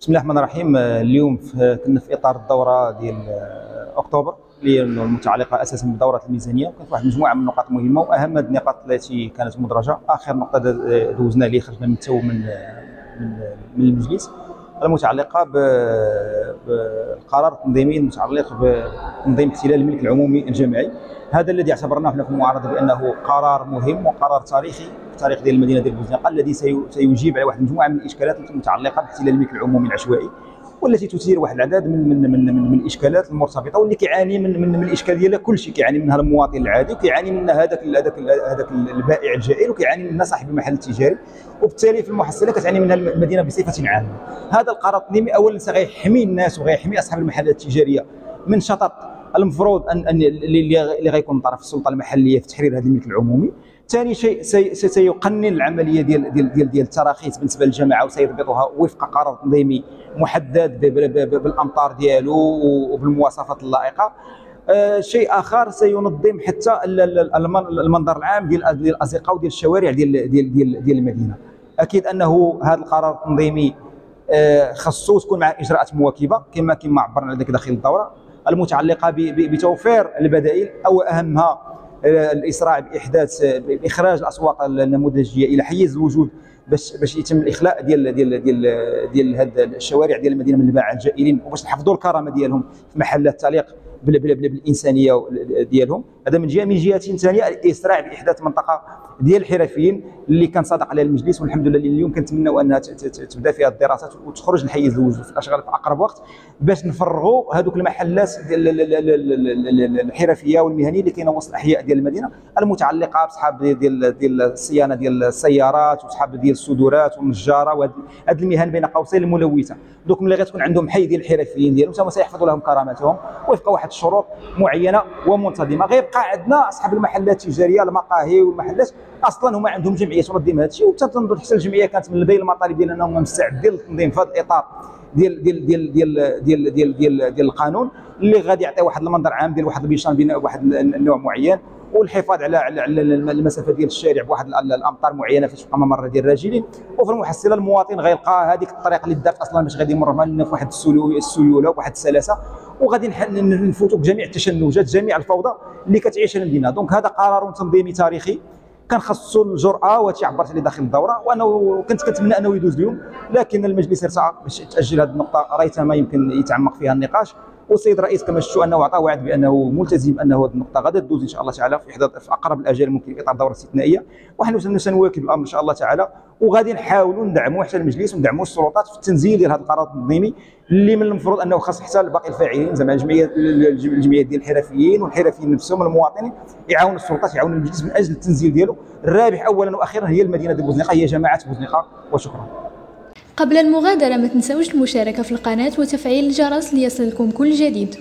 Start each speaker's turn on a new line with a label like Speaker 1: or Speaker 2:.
Speaker 1: بسم الله الرحمن الرحيم. اليوم كنا في اطار الدوره ديال اكتوبر اللي المتعلقه اساسا بدوره الميزانيه، وكانت واحد المجموعه من النقاط مهمه، واهم النقاط التي كانت مدرجه اخر نقطه دوزنا اللي خرجنا من المجلس المتعلقه بالقرار التنظيمي المتعلق بتنظيم احتلال الملك العمومي الجماعي. هذا الذي اعتبرناه في المعارضه بانه قرار مهم وقرار تاريخي في التاريخ ديال المدينه ديال بوزنيقه، الذي سيجيب على واحد المجموعه من الاشكالات المتعلقه باحتلال الملك العمومي العشوائي، والتي تثير واحد العدد من الاشكالات المرتبطه، واللي كيعاني من الاشكال ديالها كل شيء. كيعاني منها المواطن العادي، وكيعاني منها هذاك البائع الجائر، وكيعاني منها صاحب المحل التجاري، وبالتالي في المحصله كتعاني منها المدينه بصفه عامه. هذا القرار التنظيمي اولا سيحمي الناس وغيحمي اصحاب المحلات التجاريه من شطط المفروض ان اللي غيكون طرف السلطه المحليه في تحرير هذا الملك العمومي. ثاني شيء سيقنن العمليه ديال التراخيص بالنسبه للجماعه، وسيضبطها وفق قرار تنظيمي محدد بالامطار ديالو وبالمواصفات اللائقه. شيء اخر سينظم حتى المنظر العام ديال الازقه وديال الشوارع ديال المدينه. اكيد انه هذا القرار التنظيمي خصو تكون مع اجراءات مواكبه كما عبرنا على ذلك داخل الدوره، المتعلقه بتوفير البدائل او اهمها الاسراع باخراج الاسواق النموذجيه الى حيز الوجود باش يتم الاخلاء ديال هذه الشوارع ديال المدينه من الباعه الجائلين، وباش نحفظوا الكرامه ديالهم في محلات تليق بالانسانيه ديالهم. هذا من جهه. من جهه ثانيه الاسراع باحداث منطقه ديال الحرفيين اللي كان صادق عليها المجلس، والحمد لله اليوم كنتمناو انها تبدا فيها الدراسات وتخرج لحيز الوجود في الاشغال في اقرب وقت، باش نفرغوا هذوك المحلات الحرفيه والمهنيه اللي كاينه وسط الاحياء ديال المدينه، المتعلقه باصحاب ديال الصيانه ديال السيارات، وصحاب ديال الصدورات والنجاره، وهذه المهن بين قوسين الملوثه. دوك ملي غتكون عندهم حي ديال الحرفيين ديالهم ثم سيحفظوا لهم كرامتهم وفق واحد الشروط معينه ومنتظمه. غيبقى عندنا اصحاب المحلات التجاريه المقاهي والمحلات اصلا هما عندهم جمعيه تنظم هذا الشيء، وتنظر حتى الجمعيه كانت من بين المطالب ديالنا انهم مستعدين للتنظيم في هذا الاطار ديال القانون اللي غادي يعطي واحد المنظر عام ديال واحد البيشان بناء واحد النوع معين، والحفاظ على المسافه ديال الشارع بواحد الامطار معينه فاش تبقى ممر ديال الراجلين. وفي المحصله المواطن غيلقى هذيك الطريقه اللي دارت اصلا باش غادي يمر معنا في واحد السيوله وواحد السلاسه، وغادي نفوتوا بجميع التشنجات جميع الفوضى اللي كتعيشها المدينه. دونك هذا قرار تنظيمي تاريخي كان خصو الجرأه وهادشي عبرت عليه داخل الدوره، وانا كنت كنتمنى انه يدوز اليوم، لكن المجلس ارتأى باش تاجل هذه النقطه ريتما يمكن يتعمق فيها النقاش. والسيد الرئيس كما شفتوا انه عطى وعد بانه ملتزم انه هذه النقطه غادا تدوز ان شاء الله تعالى في اقرب الاجال ممكن في اطار دوره استثنائيه، ونحن سنواكب الامر ان شاء الله تعالى، وغادي نحاولوا ندعموا حتى المجلس وندعموا السلطات في التنزيل ديال هذا القرار التنظيمي اللي من المفروض انه خاص حتى باقي الفاعلين زعما الجمعيات ديال الحرفيين والحرفيين نفسهم المواطنين يعاونوا السلطات يعاونوا المجلس من اجل التنزيل ديالو. الرابح اولا واخيرا هي المدينه ديال بوزنيقه، هي جماعه بوزنيقه، وشكرا.
Speaker 2: قبل المغادرة ما تنسوش المشاركة في القناة وتفعيل الجرس ليصلكم كل جديد.